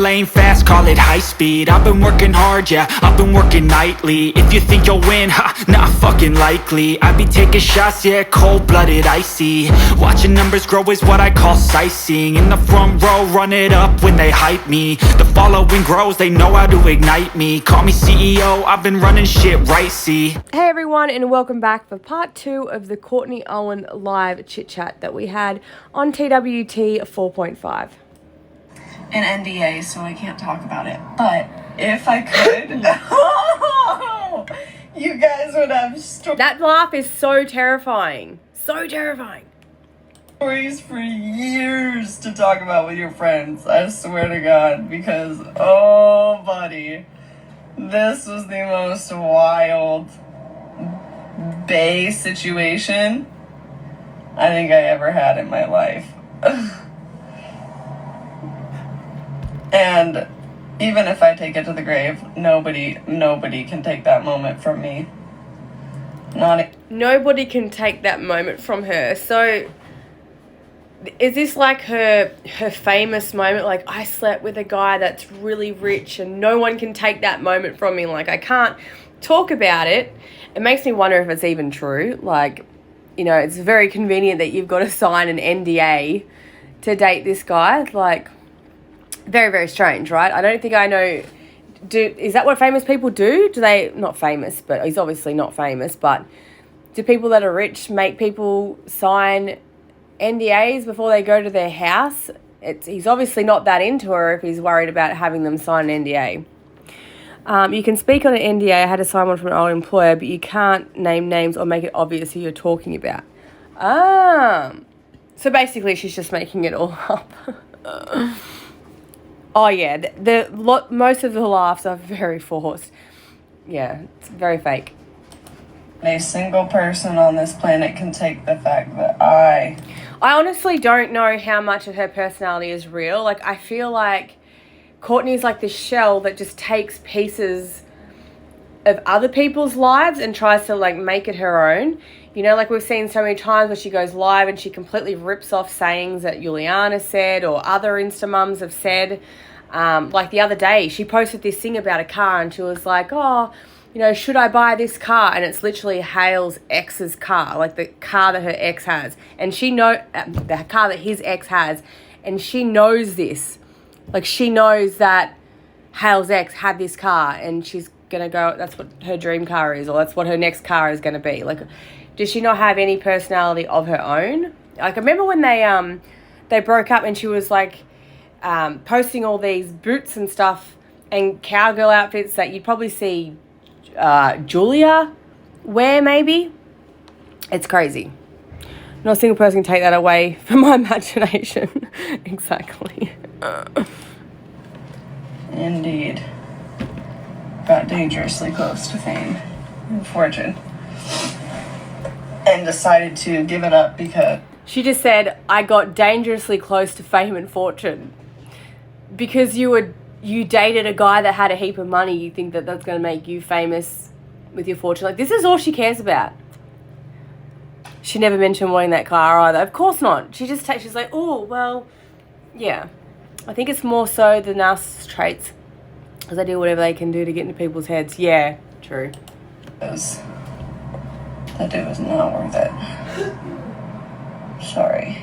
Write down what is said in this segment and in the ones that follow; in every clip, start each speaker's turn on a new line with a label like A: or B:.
A: lane fast, call it high speed. I've been working hard, yeah, I've been working nightly. If you think you'll win, not fucking likely. I be taking shots, yeah, cold-blooded, icy. Watching numbers grow is what I call sightseeing. In the front row, run it up when they hype me. The following grows, they know how to ignite me. Call me CEO, I've been running shit right, see.
B: Hey everyone, and welcome back for part 2 of the Courtney Owen live chit chat that we had on TWT 4.5.
C: An NDA, so I can't talk about it. But if I could, you guys would have
B: That laugh is so terrifying. So terrifying.
C: stories for years to talk about with your friends. I swear to God, because oh, buddy, this was the most wild bae situation I think I ever had in my life. And even if I take it to the grave, nobody can take that moment from me.
B: Nobody can take that moment from her. So, is this like her famous moment? Like, I slept with a guy that's really rich and no one can take that moment from me. Like, I can't talk about it. It makes me wonder if it's even true. Like, you know, it's very convenient that you've got to sign an NDA to date this guy. Like, very, very strange, right? I don't think I know. Is that what famous people do? Do they, not famous, but he's obviously not famous, but do people that are rich make people sign NDAs before they go to their house? He's obviously not that into her if he's worried about having them sign an NDA. You can speak on an NDA. I had to sign one from an old employer, but you can't name names or make it obvious who you're talking about. So basically she's just making it all up. Oh yeah, most of the laughs are very forced. Yeah, it's very fake.
C: A single person on this planet can take the fact that I
B: honestly don't know how much of her personality is real. Like, I feel like Courtney's like this shell that just takes pieces of other people's lives and tries to like make it her own. You know, like we've seen so many times where she goes live and she completely rips off sayings that Juliana said or other Insta mums have said. Like the other day, she posted this thing about a car and she was like, oh, you know, should I buy this car? And it's literally Hale's ex's car, like the car that her ex has. And the car that his ex has. And she knows this. Like, she knows that Hale's ex had this car and she's going to go, that's what her dream car is, or that's what her next car is going to be. Like, does she not have any personality of her own? Like, I remember when they broke up and she was like posting all these boots and stuff and cowgirl outfits that you'd probably see Julia wear, maybe. It's crazy. Not a single person can take that away from my imagination. Exactly.
C: indeed got dangerously close to fame and fortune and decided to give it up because
B: she just said, I got dangerously close to fame and fortune. Because you dated a guy that had a heap of money, you think that that's going to make you famous with your fortune. Like, this is all she cares about. She never mentioned wanting that car either. Of course not. She's like, oh, well, yeah. I think it's more so the narcissist traits. Because they do whatever they can do to get into people's heads. Yeah, true.
C: That dude was not worth it. Sorry.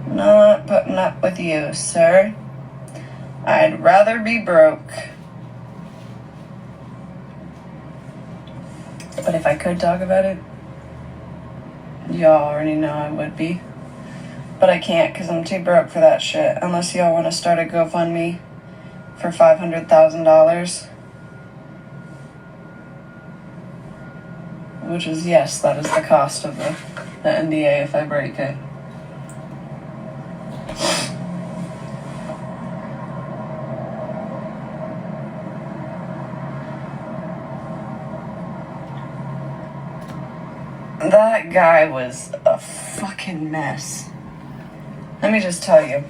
C: Not putting up with you, sir. I'd rather be broke. But if I could talk about it, y'all already know I would be. But I can't because I'm too broke for that shit. Unless y'all want to start a GoFundMe for $500,000. Which is, yes, that is the cost of the NDA if I break it. That guy was a fucking mess. Let me just tell you.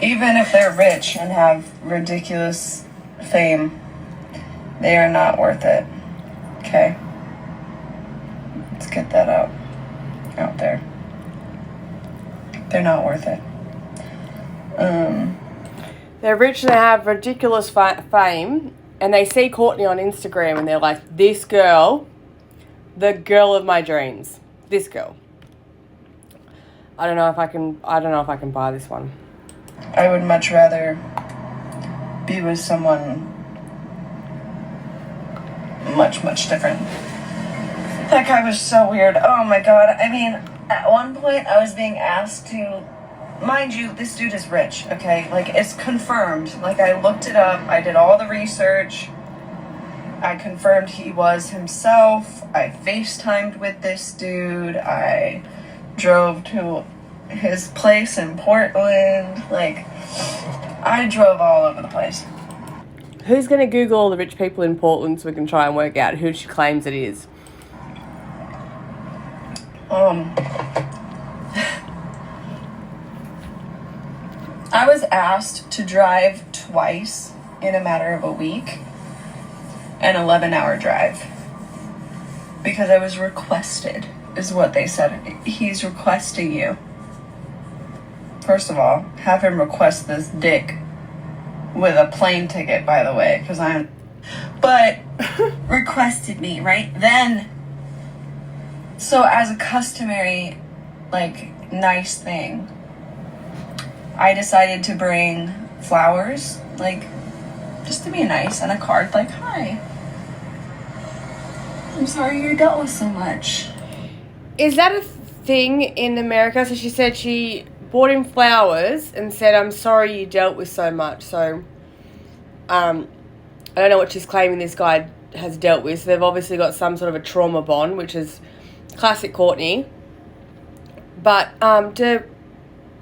C: Even if they're rich and have ridiculous fame, they are not worth it. Okay? Let's get that out there. They're not worth it.
B: They're rich and they have ridiculous fame, and they see Kourtney on Instagram and they're like, this girl, the girl of my dreams. This girl. I don't know if I can buy this one.
C: I would much rather be with someone much, much different. That guy was so weird. Oh my god. I mean, at one point I was being asked to, mind you, this dude is rich, okay? Like, it's confirmed. Like, I looked it up. I did all the research. I confirmed he was himself. I FaceTimed with this dude. I drove to his place in Portland. Like, I drove all over the place.
B: Who's going to Google all the rich people in Portland so we can try and work out who she claims it is?
C: I was asked to drive twice in a matter of a week, an 11-hour drive, because I was requested, is what they said. He's requesting you. First of all, have him request this dick with a plane ticket, by the way, because but requested me, right? Then, so as a customary, like, nice thing, I decided to bring flowers, like, just to be nice, and a card like, hi, I'm sorry you dealt with so much.
B: Is that a thing in America? So she said she bought him flowers and said, I'm sorry you dealt with so much. So, I don't know what she's claiming this guy has dealt with. So they've obviously got some sort of a trauma bond, which is classic Kourtney. But,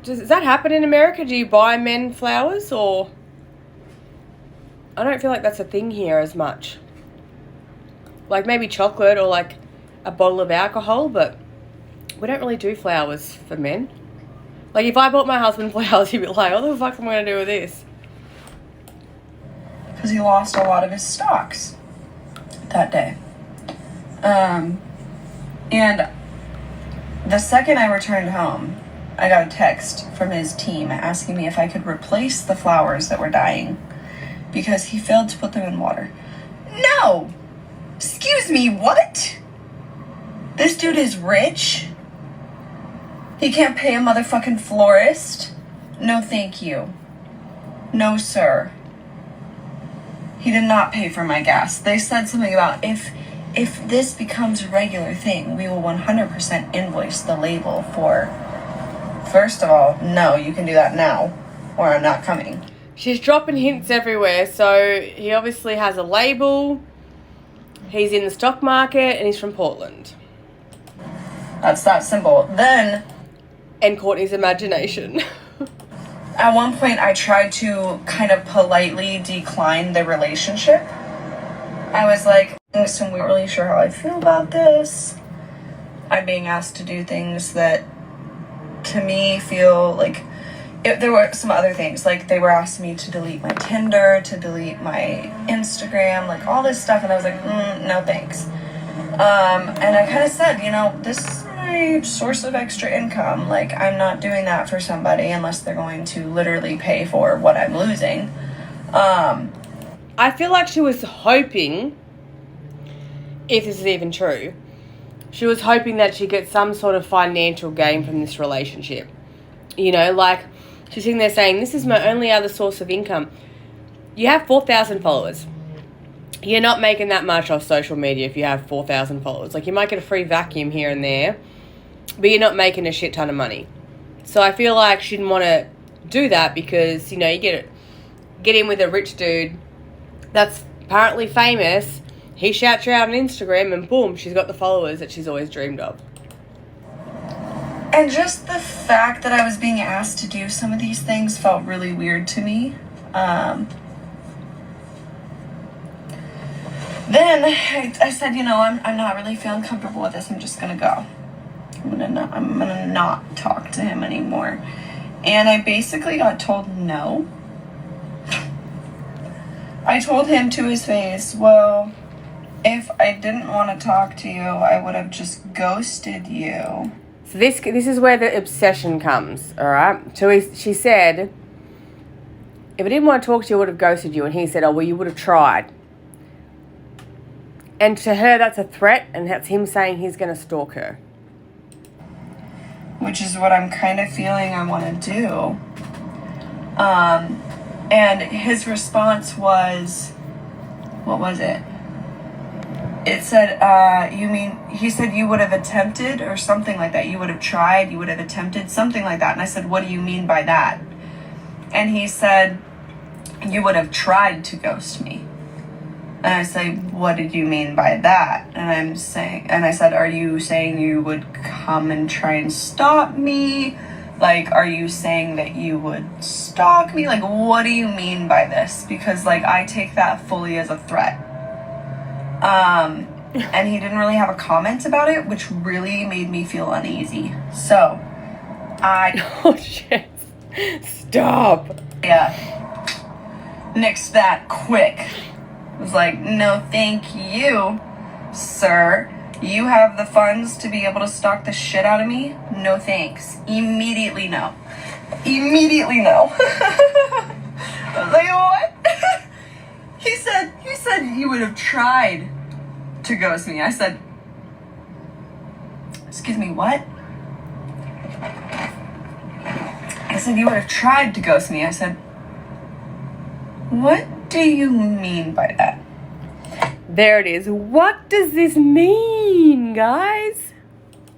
B: does that happen in America? Do you buy men flowers, or? I don't feel like that's a thing here as much. Like maybe chocolate or like a bottle of alcohol, but we don't really do flowers for men. Like if I bought my husband flowers, he'd be like, what the fuck am I going to do with this?
C: Because he lost a lot of his stocks that day. And the second I returned home, I got a text from his team asking me if I could replace the flowers that were dying because he failed to put them in water. No! Excuse me, what? This dude is rich? He can't pay a motherfucking florist? No, thank you. No, sir. He did not pay for my gas. They said something about if this becomes a regular thing, we will 100% invoice the label for... First of all, no, you can do that now, or I'm not coming.
B: She's dropping hints everywhere. So he obviously has a label. He's in the stock market, and he's from Portland.
C: That's that simple. Then...
B: And Kourtney's imagination.
C: At one point, I tried to kind of politely decline the relationship. I was like, listen, we're not really sure how I feel about this. I'm being asked to do things that, to me, feel like... there were some other things, like they were asking me to delete my Tinder, to delete my Instagram, like all this stuff, and I was like, no thanks. And I kind of said, this is my source of extra income. Like, I'm not doing that for somebody unless they're going to literally pay for what I'm losing.
B: I feel like she was hoping, if this is even true, she was hoping that she'd get some sort of financial gain from this relationship. Like, she's sitting there saying, this is my only other source of income. You have 4,000 followers. You're not making that much off social media if you have 4,000 followers. Like, you might get a free vacuum here and there, but you're not making a shit ton of money. So I feel like she didn't want to do that because, you get in with a rich dude that's apparently famous. He shouts her out on Instagram and boom, she's got the followers that she's always dreamed of.
C: And just the fact that I was being asked to do some of these things felt really weird to me. Then I said, I'm not really feeling comfortable with this. I'm just gonna go. I'm gonna not talk to him anymore. And I basically got told no. I told him to his face, well, if I didn't want to talk to you, I would have just ghosted you.
B: So this is where the obsession comes, all right? So she said, If I didn't want to talk to you, I would have ghosted you. And he said, oh, well, you would have tried. And to her, that's a threat, and that's him saying he's going to stalk her.
C: Which is what I'm kind of feeling I want to do. And his response was, what was it? It said, he said you would have attempted or something like that. You would have tried, you would have attempted, something like that. And I said, what do you mean by that? And he said, you would have tried to ghost me. And I said, what did you mean by that? And I said, are you saying you would come and try and stop me? Like, are you saying that you would stalk me? Like, what do you mean by this? Because, like, I take that fully as a threat. And he didn't really have a comment about it, which really made me feel uneasy. So,
B: Oh, shit. Stop.
C: Yeah. Nixed that quick. Was like, no thank you, sir. You have the funds to be able to stalk the shit out of me? No thanks. Immediately no. Immediately no. I was like, what? He said you would have tried to ghost me. I said, excuse me, what? I said, you would have tried to ghost me. I said, what do you mean by that?
B: There it is. What does this mean, guys?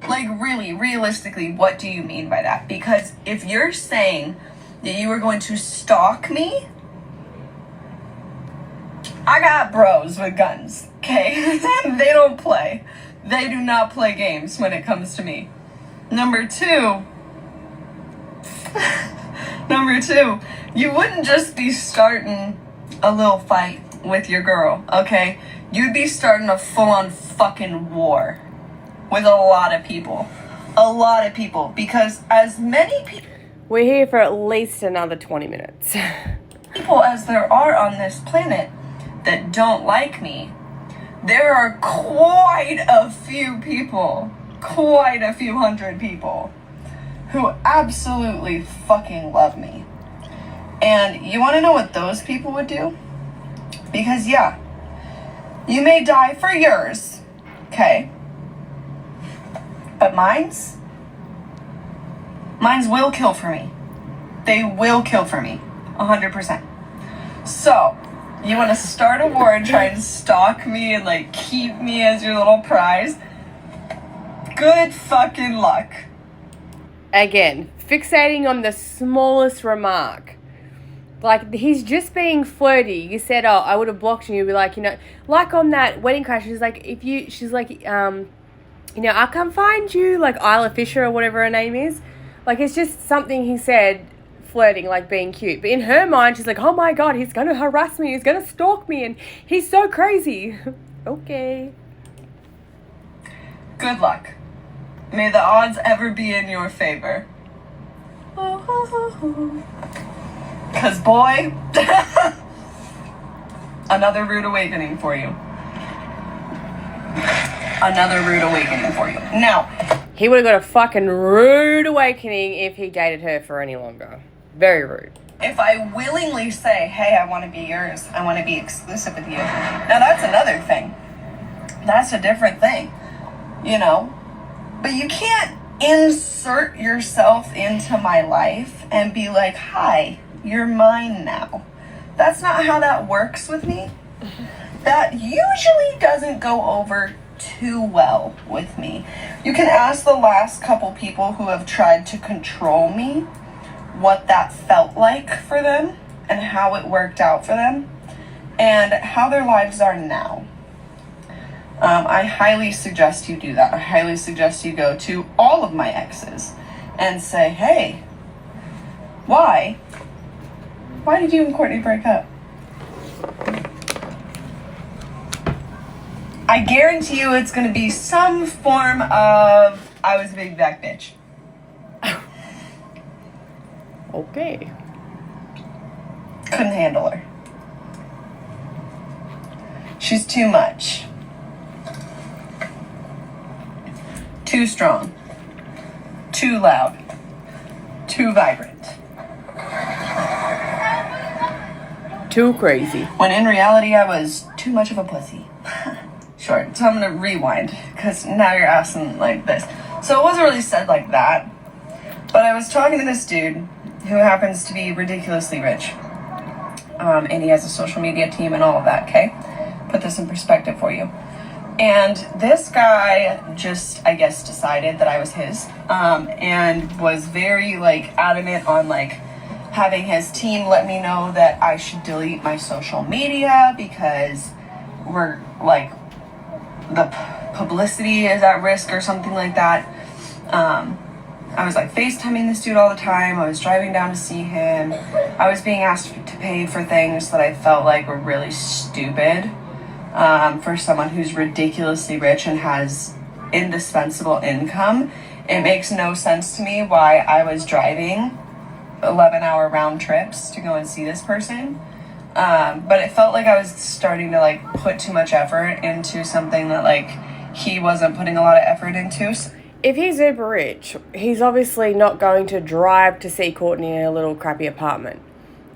C: Like, really, realistically, what do you mean by that? Because if you're saying that you were going to stalk me, I got bros with guns, okay? They don't play. They do not play games when it comes to me. Number two, you wouldn't just be starting a little fight with your girl, okay? You'd be starting a full-on fucking war with a lot of people. A lot of people. Because as many
B: We're here for at least another 20 minutes.
C: people as there are on this planet that don't like me, there are quite a few people, quite a few hundred people, who absolutely fucking love me. And you want to know what those people would do? Because, yeah, you may die for yours, okay? But mine's will kill for me. They will kill for me, 100%. So, you want to start a war and try and stalk me and, like, keep me as your little prize? Good fucking luck.
B: Again, fixating on the smallest remark. Like, he's just being flirty. You said, oh, I would have blocked you. You'd be like, you know, like on that Wedding Crash, she's like, you know, I'll come find you, like Isla Fisher or whatever her name is. Like, it's just something he said, flirting, like being cute. But in her mind, she's like, oh my God, he's going to harass me. He's going to stalk me. And he's so crazy. Okay.
C: Good luck. May the odds ever be in your favor. Because, boy, another rude awakening for you. Another rude awakening for you. Now,
B: he would have got a fucking rude awakening if he dated her for any longer. Very rude.
C: if I willingly say, hey, I want to be yours, I want to be exclusive with you, now that's another thing. That's a different thing, you know? But you can't insert yourself into my life and be like, hi, you're mine now. That's not how that works with me. That usually doesn't go over too well with me. You can ask the last couple people who have tried to control me what that felt like for them and how it worked out for them and how their lives are now. I highly suggest you do that. I highly suggest you go to all of my exes and say, hey, why did you and Courtney break up? I guarantee you it's going to be some form of, I was a big back bitch.
B: Okay.
C: Couldn't handle her. She's too much. Too strong. Too loud. Too vibrant.
B: Too crazy.
C: When in reality, I was too much of a pussy. Short. So I'm gonna rewind, because now you're asking like this. So it wasn't really said like that, but I was talking to this dude who happens to be ridiculously rich. And he has a social media team and all of that, okay? Put this in perspective for you. And this guy just, I guess, decided that I was his, and was very, like, adamant on, like, having his team let me know that I should delete my social media because we're, like, the publicity is at risk or something like that. I was like FaceTiming this dude all the time. I was driving down to see him. I was being asked to pay for things that I felt like were really stupid, for someone who's ridiculously rich and has indispensable income. It makes no sense to me why I was driving 11-hour round trips to go and see this person. But it felt like I was starting to like put too much effort into something that like he wasn't putting a lot of effort into.
B: If he's uber rich, he's obviously not going to drive to see Courtney in a little crappy apartment.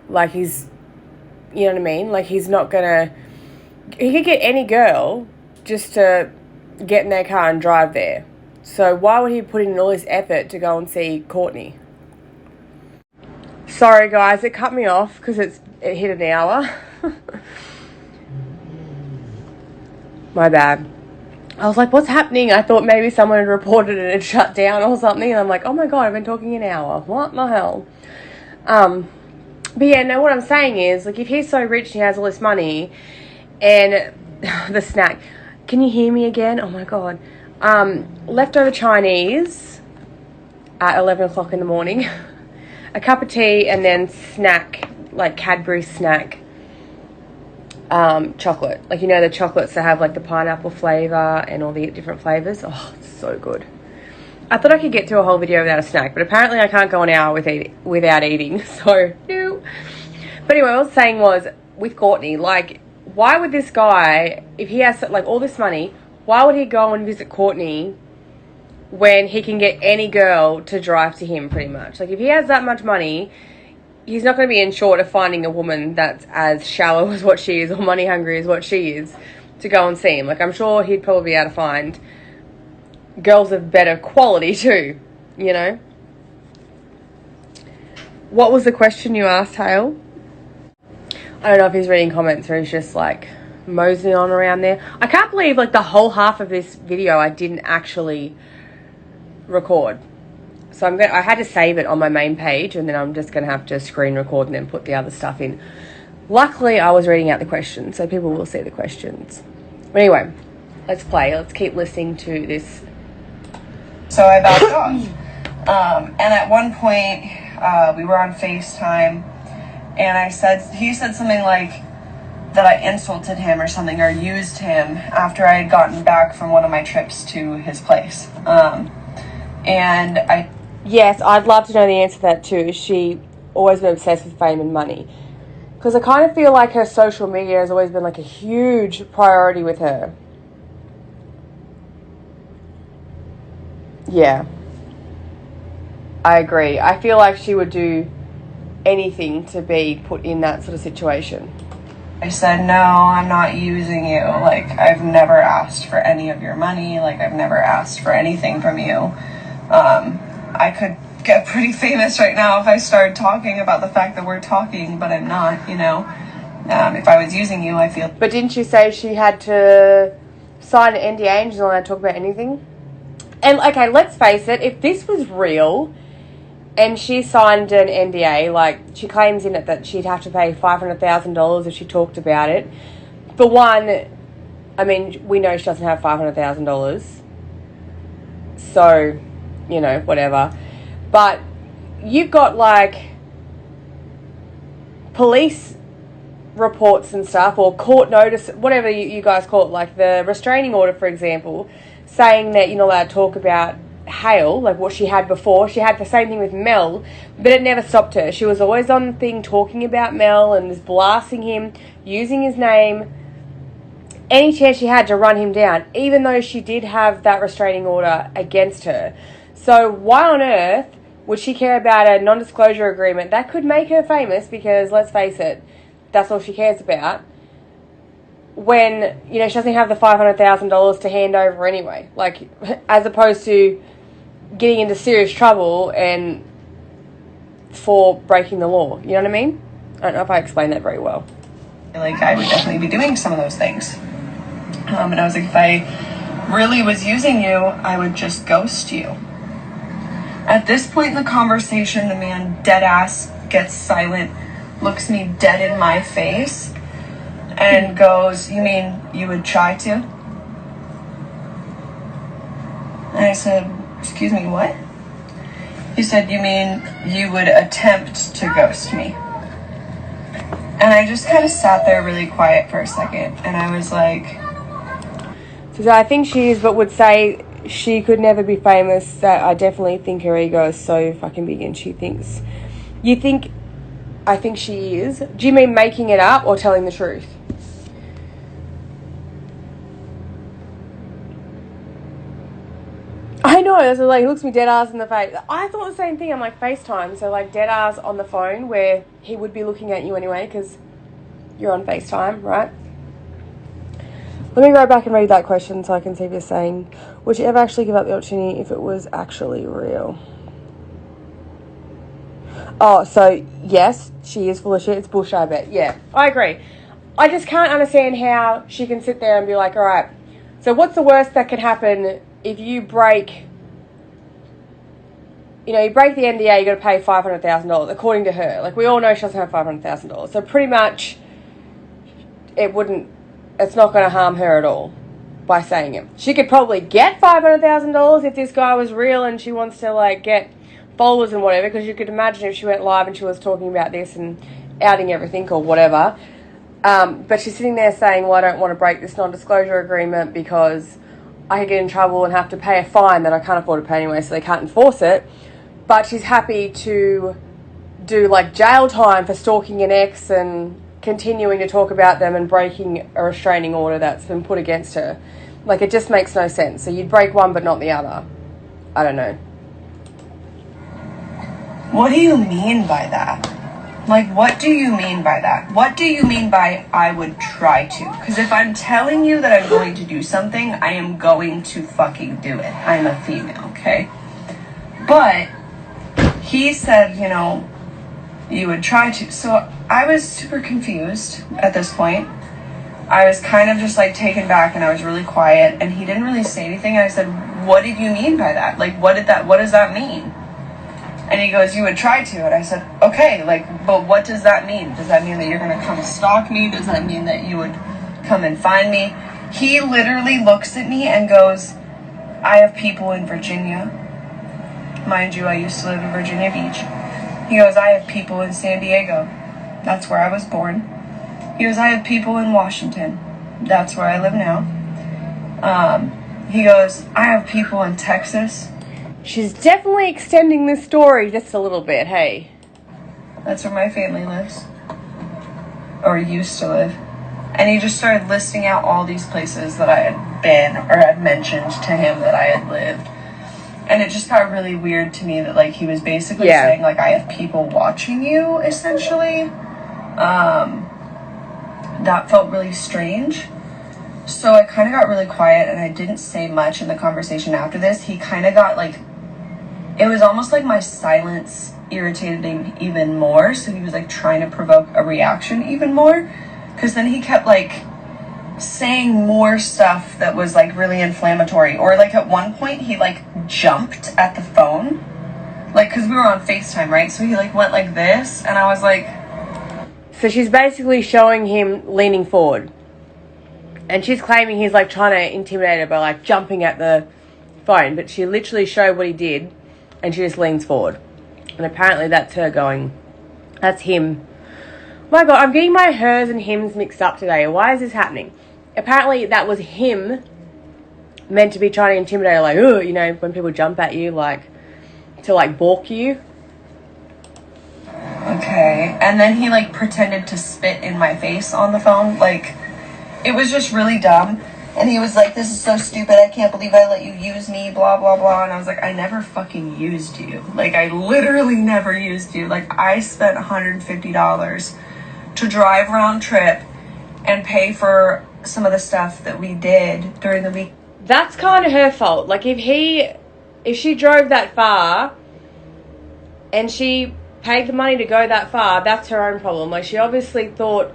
B: Like he's, you know what I mean? Like he's not gonna, he could get any girl just to get in their car and drive there. So why would he put in all this effort to go and see Courtney? Sorry guys, it cut me off because it hit an hour. My bad. I was like, what's happening? I thought maybe someone had reported it and shut down or something. And I'm like, oh my God, I've been talking an hour. What the hell? But yeah, no, what I'm saying is, like, if he's so rich and he has all this money and the snack. Can you hear me again? Oh my God. Leftover Chinese at 11 o'clock in the morning. A cup of tea and then snack, like Cadbury snack. Chocolate, like, you know, the chocolates that have like the pineapple flavor and all the different flavors. Oh, it's so good. I thought I could get through a whole video without a snack, but apparently I can't go an hour without eating, so no. But anyway, what I was saying was, with Courtney, like, why would this guy, if he has like all this money, why would he go and visit Courtney when he can get any girl to drive to him, pretty much? Like, if he has that much money, he's not going to be in short of finding a woman that's as shallow as what she is or money hungry as what she is to go and see him. Like, I'm sure he'd probably be able to find girls of better quality too, you know? What was the question you asked, Hale? I don't know if he's reading comments or he's just like moseying on around there. I can't believe like the whole half of this video I didn't actually record. So I had to save it on my main page, and then I'm just going to have to screen record and then put the other stuff in. Luckily, I was reading out the questions, so people will see the questions. But anyway, let's play. Let's keep listening to this.
C: So I backed off. And at one point, we were on FaceTime, and he said something like that I insulted him or something, or used him after I had gotten back from one of my trips to his place.
B: Yes, I'd love to know the answer to that too. Is she always been obsessed with fame and money? Because I kind of feel like her social media has always been like a huge priority with her. Yeah. I agree. I feel like she would do anything to be put in that sort of situation.
C: I said, no, I'm not using you. Like, I've never asked for any of your money. Like, I've never asked for anything from you. I could get pretty famous right now if I started talking about the fact that we're talking, but I'm not, you know. If I was using you, I feel...
B: But didn't you say she had to sign an NDA and she's not allowed to talk about anything? And, okay, let's face it, if this was real and she signed an NDA, like, she claims in it that she'd have to pay $500,000 if she talked about it. For one, I mean, we know she doesn't have $500,000. So, you know, whatever. But you've got, like, police reports and stuff, or court notice, whatever you guys call it, like the restraining order, for example, saying that you're not allowed to talk about Hale, like what she had before. She had the same thing with Mel, but it never stopped her. She was always on the thing talking about Mel and was blasting him, using his name, any chance she had to run him down, even though she did have that restraining order against her. So why on earth would she care about a non-disclosure agreement that could make her famous? Because let's face it, that's all she cares about, when, you know, she doesn't have the $500,000 to hand over anyway. Like, as opposed to getting into serious trouble and for breaking the law. You know what I mean? I don't know if I explained that very well.
C: Like, I would definitely be doing some of those things. And I was like, if I really was using you, I would just ghost you. At this point in the conversation, the man dead ass gets silent, looks me dead in my face, and goes, "You mean you would try to?" And I said, "Excuse me, what?" He said, "You mean you would attempt to ghost me?" And I just kind of sat there really quiet for a second, and I was like...
B: So I think she is, but would say she could never be famous. That I definitely think her ego is so fucking big, and she thinks... You think... I think she is. Do you mean making it up or telling the truth? I know, so like, he looks me dead ass in the face. I thought the same thing. I'm like, FaceTime, so like dead ass on the phone, where he would be looking at you anyway, because you're on FaceTime, right? Let me go back and read that question so I can see if you're saying, would you ever actually give up the opportunity if it was actually real? Oh, so yes, she is full of shit. It's bullshit, I bet. Yeah, I agree. I just can't understand how she can sit there and be like, all right, so what's the worst that could happen if you break, you know, you break the NDA, you got to pay $500,000, according to her. Like, we all know she doesn't have $500,000. So pretty much it's not going to harm her at all by saying it. She could probably get $500,000 if this guy was real and she wants to, like, get followers and whatever, because you could imagine if she went live and she was talking about this and outing everything or whatever. But she's sitting there saying, well, I don't want to break this non-disclosure agreement because I could get in trouble and have to pay a fine that I can't afford to pay anyway, so they can't enforce it. But she's happy to do, like, jail time for stalking an ex and continuing to talk about them and breaking a restraining order that's been put against her. Like, it just makes no sense. So you'd break one but not the other. I don't know.
C: What do you mean by that? Like, what do you mean by that? What do you mean by I would try to? Because if I'm telling you that I'm going to do something, I am going to fucking do it. I'm a female, okay? But he said, you know, you would try to. So I was super confused at this point. I was kind of just like taken back, and I was really quiet, and he didn't really say anything. And I said, what did you mean by that? Like, what does that mean? And he goes, you would try to. And I said, okay, like, but what does that mean? Does that mean that you're going to come stalk me? Does that mean that you would come and find me? He literally looks at me and goes, I have people in Virginia. Mind you, I used to live in Virginia Beach. He goes, I have people in San Diego. That's where I was born. He goes, I have people in Washington. That's where I live now. He goes, I have people in Texas.
B: She's definitely extending this story just a little bit, hey.
C: That's where my family lives. Or used to live. And he just started listing out all these places that I had been or had mentioned to him that I had lived. And it just got really weird to me that, like, he was basically saying, like, I have people watching you, essentially. That felt really strange. So I kind of got really quiet, and I didn't say much in the conversation after this. He kind of got, like, it was almost like my silence irritated him even more. So he was, like, trying to provoke a reaction even more. Because then he kept, like, saying more stuff that was, like, really inflammatory. Or, like, at one point, he, like, jumped at the phone. Like, because we were on FaceTime, right? So he, like, went like this, and I was like...
B: So she's basically showing him leaning forward. And she's claiming he's, like, trying to intimidate her by, like, jumping at the phone. But she literally showed what he did, and she just leans forward. And apparently that's her going... That's him. My God, I'm getting my hers and hims mixed up today. Why is this happening? Apparently that was him meant to be trying to intimidate her, like, oh, you know, when people jump at you, like, to, like, balk you.
C: Okay. And then he, like, pretended to spit in my face on the phone. Like, it was just really dumb. And he was like, this is so stupid. I can't believe I let you use me, blah, blah, blah. And I was like, I never fucking used you. Like, I literally never used you. Like, I spent $150 to drive round trip and pay for some of the stuff that we did during the week.
B: That's kind of her fault. Like, if she drove that far and she paid the money to go that far, that's her own problem. Like, she obviously thought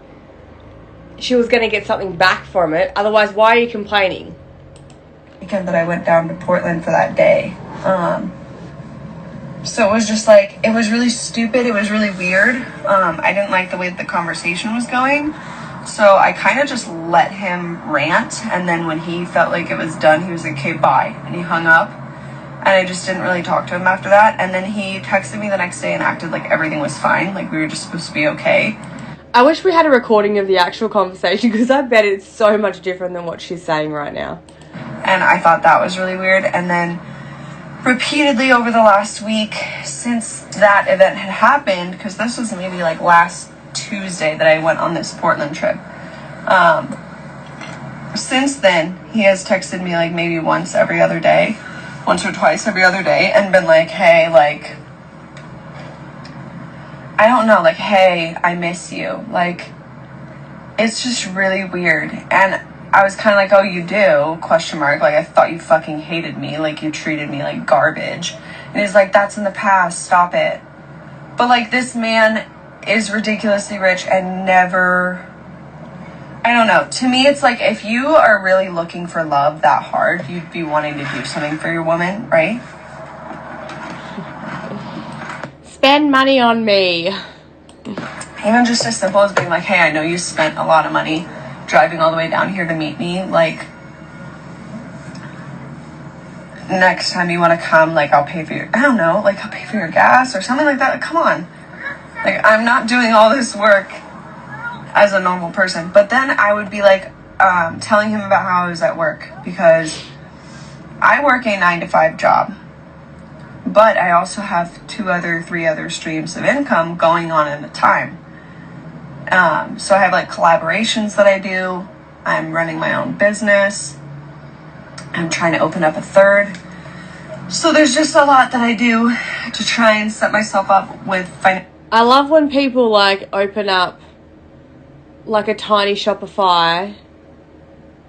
B: she was going to get something back from it. Otherwise, why are you complaining?
C: Weekend that I went down to Portland for that day. So it was just like, it was really stupid. It was really weird. I didn't like the way that the conversation was going. So I kind of just let him rant. And then when he felt like it was done, he was like, okay, bye. And he hung up. And I just didn't really talk to him after that. And then he texted me the next day and acted like everything was fine. Like we were just supposed to be okay.
B: I wish we had a recording of the actual conversation, because I bet it's so much different than what she's saying right now.
C: And I thought that was really weird. And then repeatedly over the last week since that event had happened, because this was maybe like last Tuesday that I went on this Portland trip. Since then, he has texted me like maybe once or twice every other day, and been like, hey, like, I don't know, like, hey, I miss you. Like, it's just really weird. And I was kind of like, oh, you do? ? Like, I thought you fucking hated me. Like, you treated me like garbage. And he's like, that's in the past. Stop it. But, like, this man is ridiculously rich and never... I don't know. To me, it's like, if you are really looking for love that hard, you'd be wanting to do something for your woman, right?
B: Spend money on me.
C: Even just as simple as being like, hey, I know you spent a lot of money driving all the way down here to meet me. Like, next time you want to come, like, I'll pay for your, I don't know, like, I'll pay for your gas or something like that. Like, come on. Like, I'm not doing all this work as a normal person. But then I would be like, telling him about how I was at work, because I work a 9-to-5 job, but I also have 3 other streams of income going on at a time. So I have like collaborations that I do. I'm running my own business. I'm trying to open up a third. So there's just a lot that I do to try and set myself up with
B: I love when people like open up like a tiny Shopify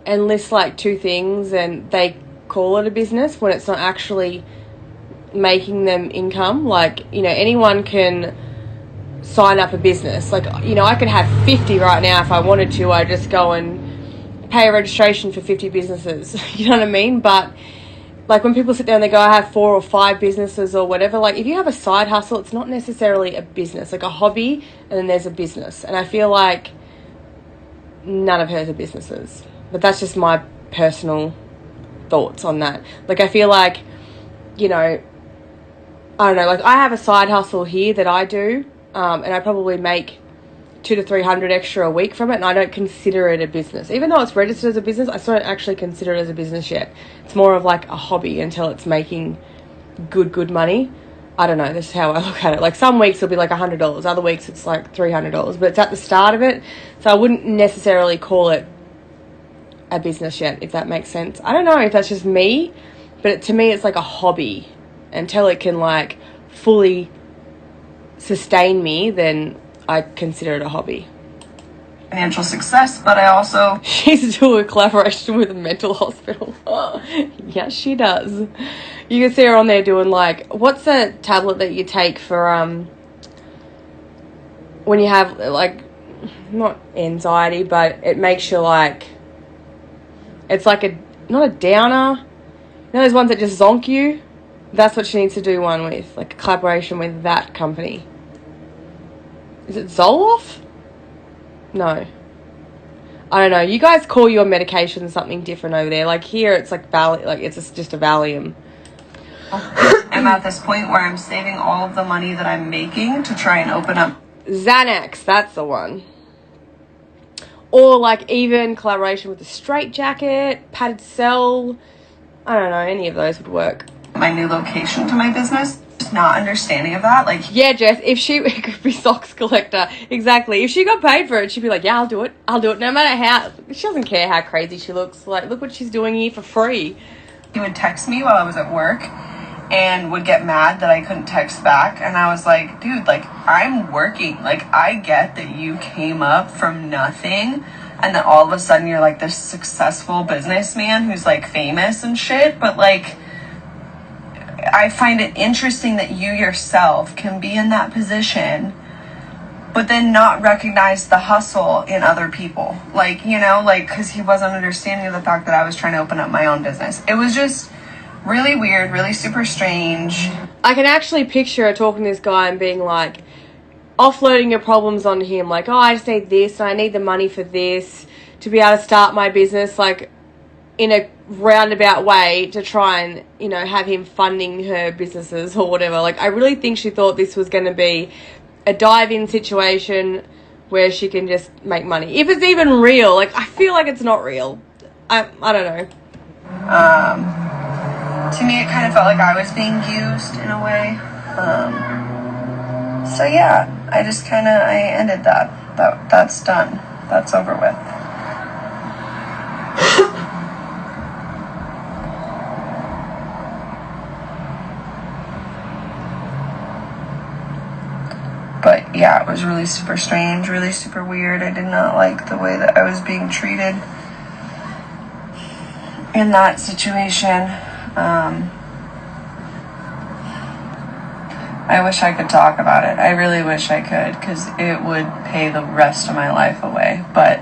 B: and list like 2 things and they call it a business when it's not actually making them income. Like, you know, anyone can sign up a business. Like, you know, I could have 50 right now if I wanted to. I just go and pay a registration for 50 businesses. You know what I mean? But like when people sit down, they go, I have 4 or 5 businesses or whatever. Like, if you have a side hustle, it's not necessarily a business, like a hobby, and then there's a business. And I feel like none of hers are businesses. But that's just my personal thoughts on that. Like, I feel like, you know, I don't know, like I have a side hustle here that I do, and I probably make $200 to $300 extra a week from it, and I don't consider it a business. Even though it's registered as a business, I still don't actually consider it as a business yet. It's more of like a hobby until it's making good money. I don't know, this is how I look at it. Like, some weeks it'll be like $100, other weeks it's like $300, but it's at the start of it, so I wouldn't necessarily call it a business yet, if that makes sense. I don't know if that's just me, but to me it's like a hobby. Until it can like fully sustain me, then I consider it a hobby.
C: Financial success, but I also...
B: She's doing a collaboration with a mental hospital. Yes, she does. You can see her on there doing like, what's the tablet that you take for when you have like, not anxiety, but it makes you like, it's like not a downer. You know those ones that just zonk you? That's what she needs to do one with, like a collaboration with that company. Is it Zoloft? No. I don't know. You guys call your medication something different over there. Like here, it's like it's just a Valium.
C: I'm at this point where I'm saving all of the money that I'm making to try and open up.
B: Xanax, that's the one. Or like even collaboration with a Straight Jacket, Padded Cell. I don't know. Any of those would work.
C: My new location to my business, just not understanding of that, like,
B: yeah, Jess, if she it could be Socks Collector, exactly, if she got paid for it, she'd be like, yeah, I'll do it, no matter how, she doesn't care how crazy she looks, like, look what she's doing here for free.
C: He would text me while I was at work, and would get mad that I couldn't text back. And I was like, dude, like, I'm working. Like, I get that you came up from nothing and then all of a sudden you're like this successful businessman who's like famous and shit. But like, I find it interesting that you yourself can be in that position, but then not recognize the hustle in other people. Like, you know, like, because he wasn't understanding the fact that I was trying to open up my own business. It was just really weird, really super strange.
B: I can actually picture her talking to this guy and being like, offloading your problems on him. Like, oh, I just need this and I need the money for this to be able to start my business, like, in a roundabout way to try and, you know, have him funding her businesses or whatever. Like, I really think she thought this was going to be a dive-in situation where she can just make money. If it's even real, like, I feel like it's not real. I don't know.
C: To me, it kind of felt like I was being used in a way. So yeah, I just kind of, I ended that. That's done. That's over with. But yeah, it was really super strange, really super weird. I did not like the way that I was being treated in that situation. I wish I could talk about it. I really wish I could, because it would pay the rest of my life away. But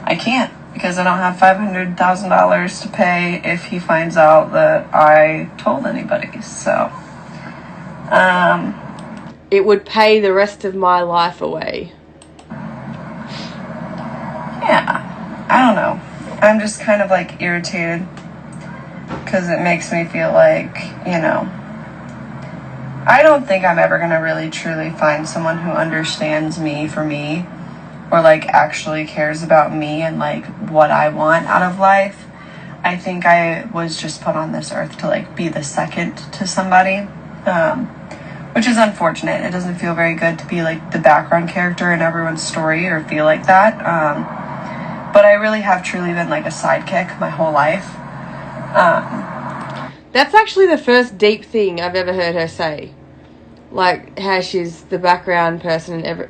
C: I can't, because I don't have $500,000 to pay if he finds out that I told anybody. So,
B: It would pay the rest of my life away.
C: Yeah, I don't know. I'm just kind of like irritated, because it makes me feel like, you know, I don't think I'm ever going to really truly find someone who understands me for me, or like actually cares about me and like what I want out of life. I think I was just put on this earth to like be the second to somebody, which is unfortunate. It doesn't feel very good to be like the background character in everyone's story or feel like that. But I really have truly been like a sidekick my whole life.
B: That's actually the first deep thing I've ever heard her say. Like, how she's the background person and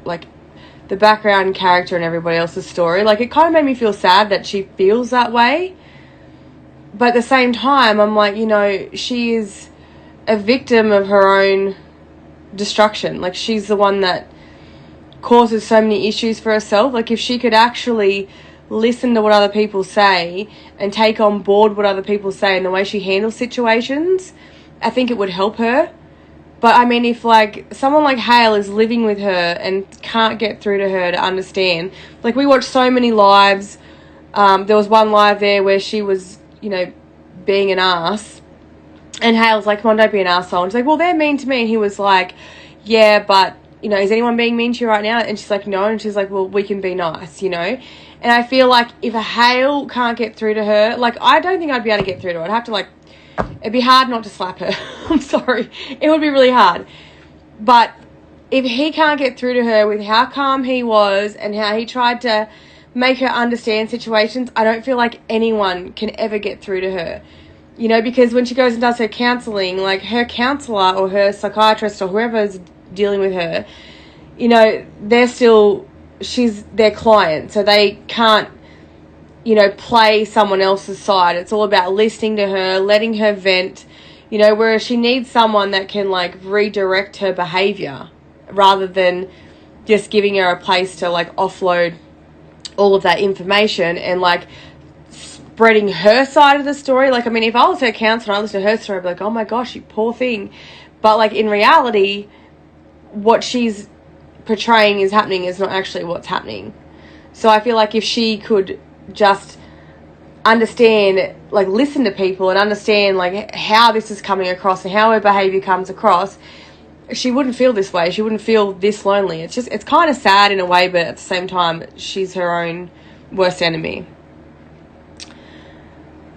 B: the background character in everybody else's story. Like, it kind of made me feel sad that she feels that way. But at the same time, I'm like, you know, she is a victim of her own destruction. Like, she's the one that causes so many issues for herself. Like, if she could actually listen to what other people say and take on board what other people say and the way she handles situations, I think it would help her. But I mean, if like someone like Hale is living with her and can't get through to her to understand, like, we watched so many lives. There was one live there where she was, you know, being an ass, and Hale's like, come on, don't be an asshole. And she's like, well, they're mean to me. And he was like, yeah, but, you know, is anyone being mean to you right now? And she's like, no. And she's like, well, we can be nice, you know. And I feel like if a Hale can't get through to her, like, I don't think I'd be able to get through to her. I'd have to, like, it'd be hard not to slap her. I'm sorry. It would be really hard. But if he can't get through to her with how calm he was and how he tried to make her understand situations, I don't feel like anyone can ever get through to her. You know, because when she goes and does her counselling, like, her counsellor or her psychiatrist or whoever's dealing with her, you know, she's their client, so they can't, you know, play someone else's side. It's all about listening to her, letting her vent, you know, whereas she needs someone that can, like, redirect her behaviour rather than just giving her a place to, like, offload all of that information and, like, spreading her side of the story. Like, I mean, if I was her counsellor and I listened to her story, I'd be like, oh my gosh, you poor thing. But, like, in reality, what she's portraying is happening is not actually what's happening. So I feel like if she could just understand, like, listen to people and understand, like, how this is coming across and how her behaviour comes across, she wouldn't feel this way. She wouldn't feel this lonely. It's kind of sad in a way, but at the same time, she's her own worst enemy.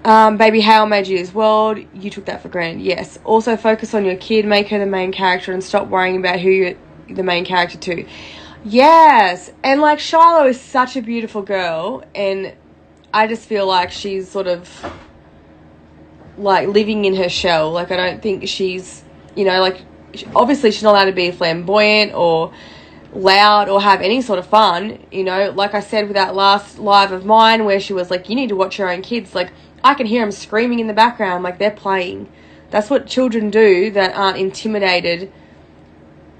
B: Baby Hale made you this world. You took that for granted. Yes. Also focus on your kid. Make her the main character and stop worrying about who you're the main character to. Yes. And, like, Shiloh is such a beautiful girl, and I just feel like she's sort of like living in her shell. Like, I don't think she's, you know, like, obviously she's not allowed to be flamboyant or loud or have any sort of fun, you know. Like I said with that last live of mine where she was like, you need to watch your own kids. Like, I can hear them screaming in the background like they're playing. That's what children do that aren't intimidated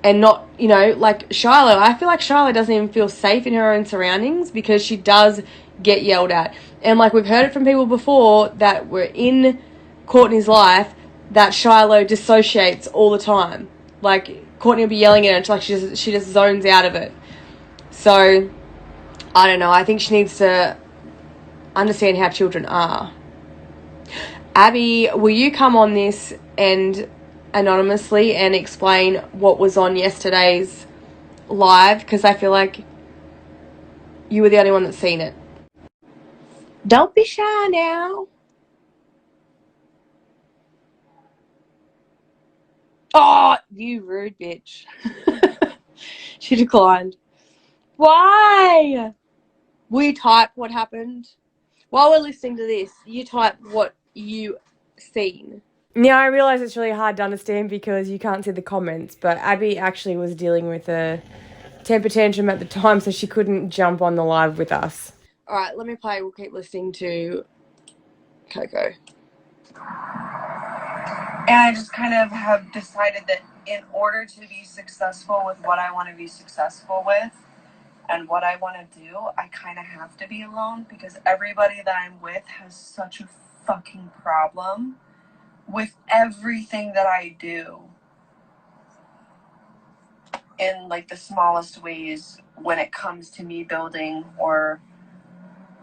B: and not, you know, like Shiloh. I feel like Shiloh doesn't even feel safe in her own surroundings because she does get yelled at. And like we've heard it from people before that were in Courtney's life, that Shiloh dissociates all the time. Like, Courtney will be yelling at her and like she just zones out of it. So, I don't know. I think she needs to understand how children are. Abby, will you come on this and anonymously and explain what was on yesterday's live? Because I feel like you were the only one that's seen it. Don't be shy now. Oh, you rude bitch. She declined. Why? Will you type what happened? While we're listening to this, you type what you seen. Now, I realise it's really hard to understand because you can't see the comments, but Abby actually was dealing with a temper tantrum at the time, so she couldn't jump on the live with us. All right, let me play. We'll keep listening to Coco.
C: And I just kind of have decided that in order to be successful with what I want to be successful with and what I want to do, I kind of have to be alone because everybody that I'm with has such a fucking problem with everything that I do in like the smallest ways when it comes to me building or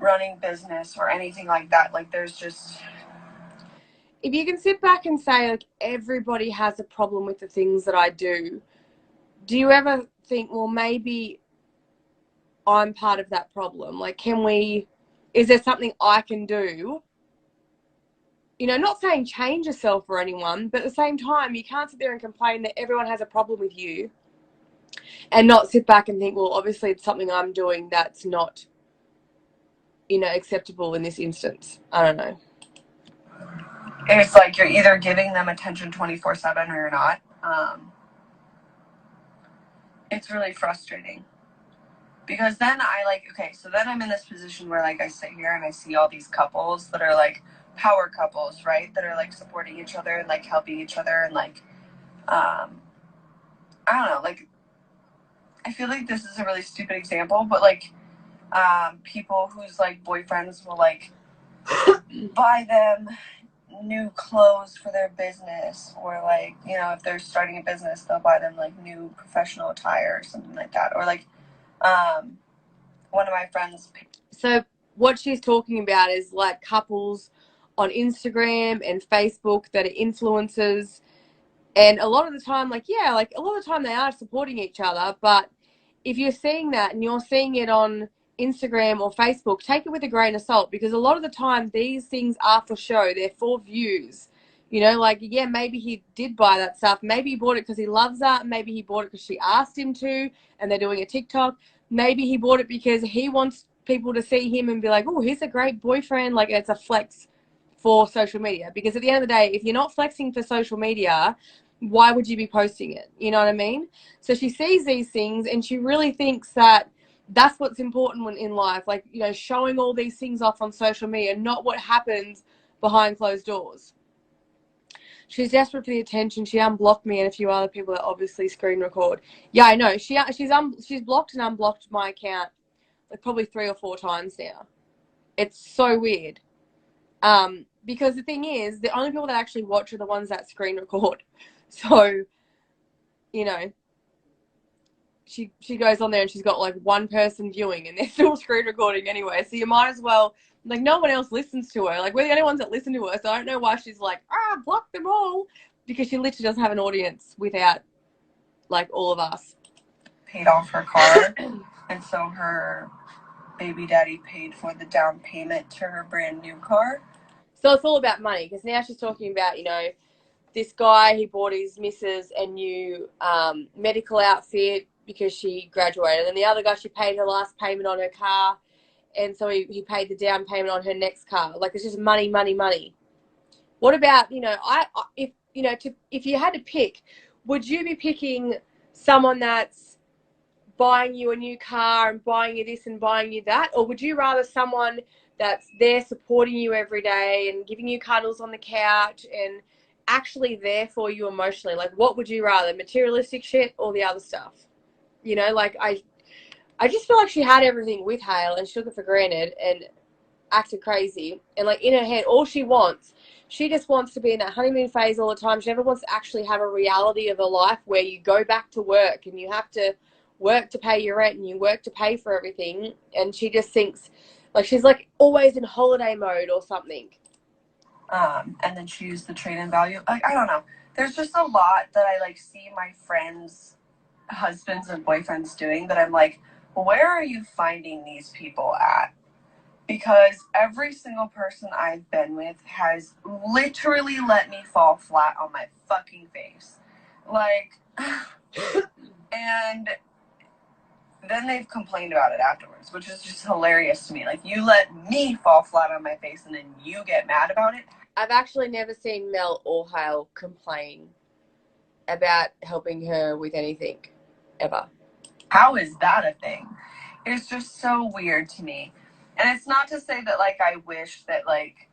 C: running business or anything like that. Like, there's just...
B: If you can sit back and say, like, everybody has a problem with the things that I do you ever think, well, maybe I'm part of that problem? Like, is there something I can do? You know, not saying change yourself or anyone, but at the same time, you can't sit there and complain that everyone has a problem with you and not sit back and think, well, obviously it's something I'm doing that's not, you know, acceptable in this instance. I don't know.
C: It's like you're either giving them attention 24/7 or you're not. It's really frustrating. Because then then I'm in this position where, like, I sit here and I see all these couples that are, like, power couples, right? That are, like, supporting each other and, like, helping each other and, like, I don't know, like, I feel like this is a really stupid example, but, like, people whose, like, boyfriends will, like, buy them new clothes for their business, or, like, you know, if they're starting a business, they'll buy them, like, new professional attire or something like that, or, like, one of my friends.
B: So what she's talking about is like couples on Instagram and Facebook that are influencers, and a lot of the time, like, yeah, like a lot of the time they are supporting each other, but if you're seeing that and you're seeing it on Instagram or Facebook, take it with a grain of salt, because a lot of the time these things are for show. They're for views. You know, like, yeah, maybe he did buy that stuff. Maybe he bought it because he loves that. Maybe he bought it because she asked him to and they're doing a TikTok. Maybe he bought it because he wants people to see him and be like, oh, he's a great boyfriend. Like, it's a flex for social media. Because at the end of the day, if you're not flexing for social media, why would you be posting it? You know what I mean? So she sees these things and she really thinks that that's what's important when in life. Like, you know, showing all these things off on social media, not what happens behind closed doors. She's desperate for the attention. She unblocked me and a few other people that obviously screen record. Yeah, I know. She's blocked and unblocked my account like probably 3 or 4 times now. It's so weird. Because the thing is, the only people that actually watch are the ones that screen record. So, you know, she goes on there and she's got like 1 person viewing and they're still screen recording anyway. So you might as well, like, no one else listens to her. Like, we're the only ones that listen to her. So I don't know why she's like, block them all. Because she literally doesn't have an audience without, like, all of us.
C: Paid off her car. And so her baby daddy paid for the down payment to her brand new car.
B: So it's all about money. Because now she's talking about, you know, this guy, he bought his missus a new medical outfit because she graduated. And the other guy, she paid her last payment on her car. And so he paid the down payment on her next car. Like, it's just money, money, money. What about, you know, if you know, if you had to pick, would you be picking someone that's buying you a new car and buying you this and buying you that, or would you rather someone that's there supporting you every day and giving you cuddles on the couch and actually there for you emotionally? Like, what would you rather, materialistic shit or the other stuff? You know, like I just feel like she had everything with Hale and she took it for granted and acted crazy. And like in her head, all she just wants to be in that honeymoon phase all the time. She never wants to actually have a reality of a life where you go back to work and you have to work to pay your rent and you work to pay for everything. And she just thinks like she's like always in holiday mode or something.
C: And then choose the trade-in value. Like, I don't know. There's just a lot that I like see my friends' husbands and boyfriends doing that I'm like, where are you finding these people at? Because every single person I've been with has literally let me fall flat on my fucking face. Like, and then they've complained about it afterwards, which is just hilarious to me. Like, you let me fall flat on my face and then you get mad about it.
B: I've actually never seen Mel or Hale complain about helping her with anything, ever.
C: How is that a thing? It's just so weird to me. And it's not to say that, like, I wish that, like,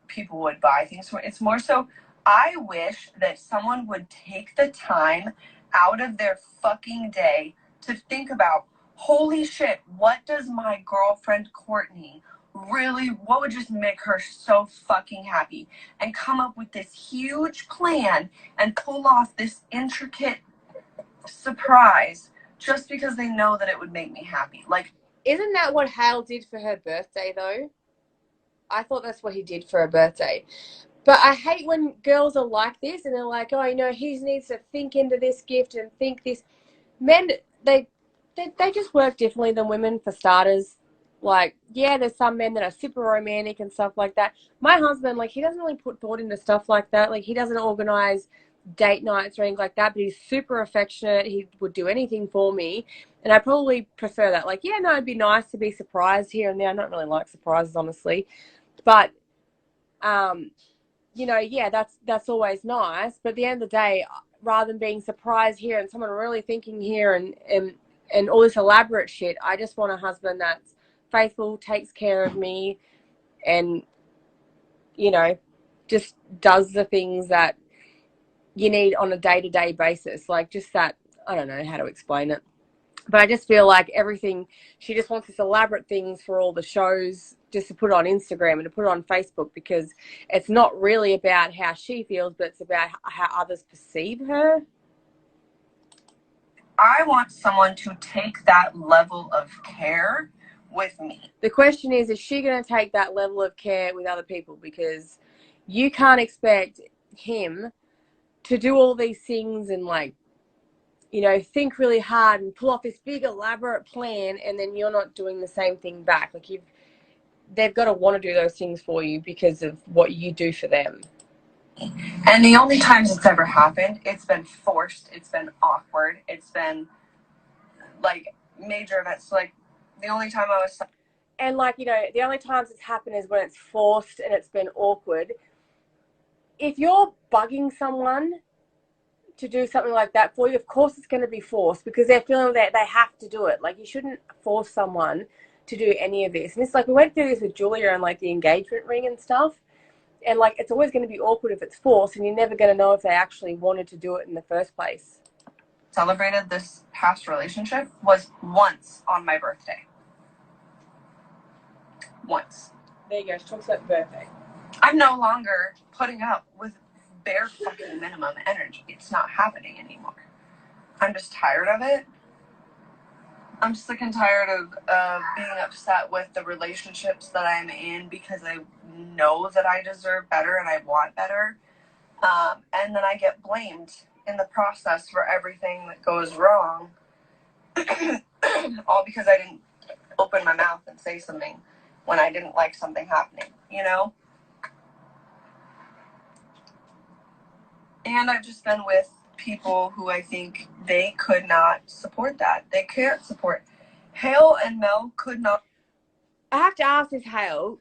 C: people would buy things for me. It's more so I wish that someone would take the time out of their fucking day to think about, holy shit, what does my girlfriend Courtney really, what would just make her so fucking happy? And come up with this huge plan and pull off this intricate surprise just because they know that it would make me happy. Like,
B: isn't that what Hale did for her birthday though? I thought that's what he did for her birthday. But I hate when girls are like this and they're like, oh, you know, he needs to think into this gift and think this. Men, they just work differently than women, for starters. Like, yeah, there's some men that are super romantic and stuff like that. My husband, like, he doesn't really put thought into stuff like that. Like, he doesn't organize date nights or anything like that, but he's super affectionate. He would do anything for me. And I probably prefer that. Like, yeah, no, it'd be nice to be surprised here and there. I don't really like surprises, honestly. But, you know, yeah, that's always nice. But at the end of the day, rather than being surprised here and someone really thinking here and all this elaborate shit, I just want a husband that's faithful, takes care of me, and, you know, just does the things that you need on a day-to-day basis. Like, just that, I don't know how to explain it. But I just feel like everything, she just wants this elaborate things for all the shows just to put it on Instagram and to put it on Facebook, because it's not really about how she feels, but it's about how others perceive her.
C: I want someone to take that level of care with me.
B: The question is she going to take that level of care with other people? Because you can't expect him to do all these things and, like, you know, think really hard and pull off this big elaborate plan, and then you're not doing the same thing back. Like, they've got to want to do those things for you because of what you do for them.
C: And the only times it's ever happened, it's been forced, it's been awkward, it's been like major events. So, like, the only time I was,
B: and, like, you know, the only times it's happened is when it's forced and it's been awkward. If you're bugging someone to do something like that for you, of course it's going to be forced because they're feeling that they have to do it. Like, you shouldn't force someone to do any of this. And it's like, we went through this with Julia and, like, the engagement ring and stuff. And, like, it's always going to be awkward if it's forced, and you're never going to know if they actually wanted to do it in the first place.
C: Celebrated this past relationship was once on my birthday. Once.
B: There you go. She talks about the birthday.
C: I'm no longer putting up with bare fucking minimum energy. It's not happening anymore. I'm just tired of it. I'm sick and tired of being upset with the relationships that I'm in because I know that I deserve better and I want better. And then I get blamed in the process for everything that goes wrong. All because I didn't open my mouth and say something when I didn't like something happening, you know? And I've just been with people who I think they could not support that. They can't support. Hale and Mel could not.
B: I have to ask this, Hale,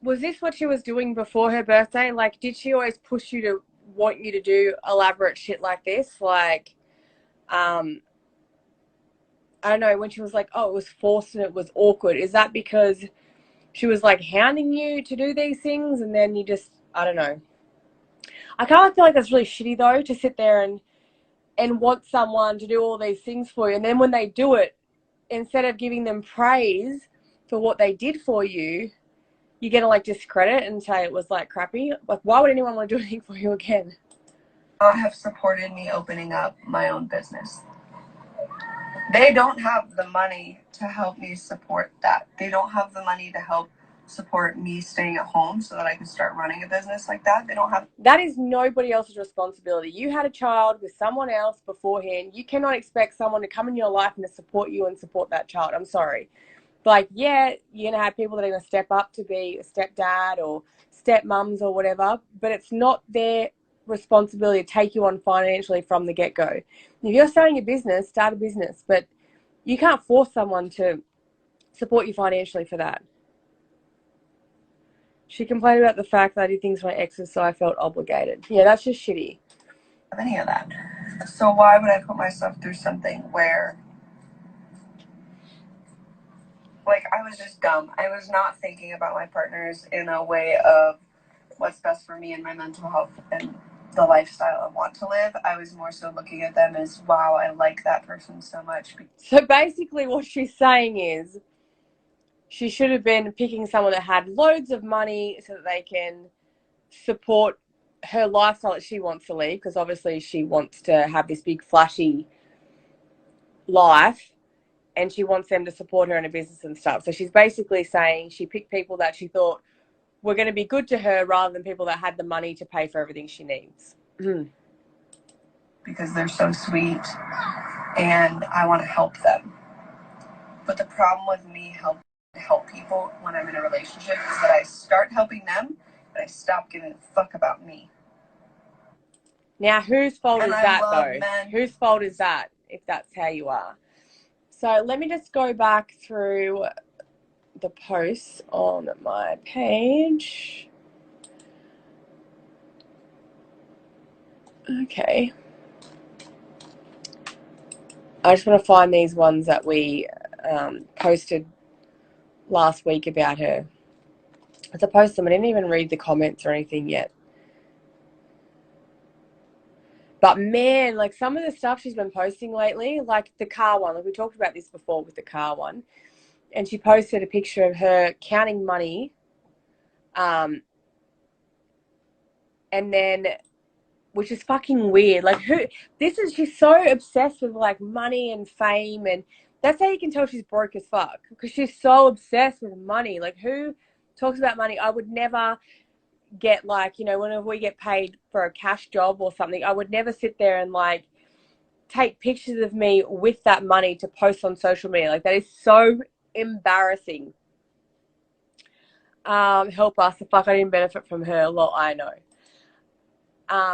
B: Was this what she was doing before her birthday? Like, did she always push you to want you to do elaborate shit like this? Like, I don't know, when she was like, oh, it was forced and it was awkward. Is that because she was like hounding you to do these things and then you just, I don't know. I kind of feel like that's really shitty though, to sit there and want someone to do all these things for you. And then when they do it, instead of giving them praise for what they did for you, you're going to like discredit and say it was like crappy. Like, why would anyone want to do anything for you again?
C: Have supported me opening up my own business. They don't have the money to help me support that. They don't have the money to help support me staying at home so that I can start running a business like that. They don't have.
B: That is nobody else's responsibility. You had a child with someone else beforehand. You cannot expect someone to come in your life and to support you and support that child. I'm sorry. Like, yeah, you're going to have people that are going to step up to be a stepdad or stepmums or whatever, but it's not their responsibility to take you on financially from the get-go. If you're starting a business, start a business, but you can't force someone to support you financially for that. She complained about the fact that I did things for my exes, so I felt obligated. Yeah, that's just shitty.
C: Any of that. So why would I put myself through something where, like, I was just dumb. I was not thinking about my partners in a way of what's best for me and my mental health and the lifestyle I want to live. I was more so looking at them as, wow, I like that person so much.
B: So basically what she's saying is she should have been picking someone that had loads of money so that they can support her lifestyle that she wants to lead, because obviously she wants to have this big flashy life and she wants them to support her in a business and stuff. So she's basically saying she picked people that she thought were going to be good to her rather than people that had the money to pay for everything she needs.
C: Because they're so sweet and I want to help them. But the problem with me help people when I'm in a relationship is that I start helping them and I stop giving a fuck about me.
B: Now, whose fault is that though? Whose fault is that if that's how you are? So let me just go back through the posts on my page. Okay. I just want to find these ones that we posted last week about her. As I posted them, I didn't even read the comments or anything yet. But man, like some of the stuff she's been posting lately, like the car one, like we talked about this before with the car one, and she posted a picture of her counting money, and then, which is fucking weird. Like she's so obsessed with like money and fame, and that's how you can tell she's broke as fuck, because she's so obsessed with money. Like, who talks about money? I would never get, like, you know, whenever we get paid for a cash job or something, I would never sit there and like take pictures of me with that money to post on social media. Like, that is so embarrassing. Help us, the fuck, I didn't benefit from her. Well, I know.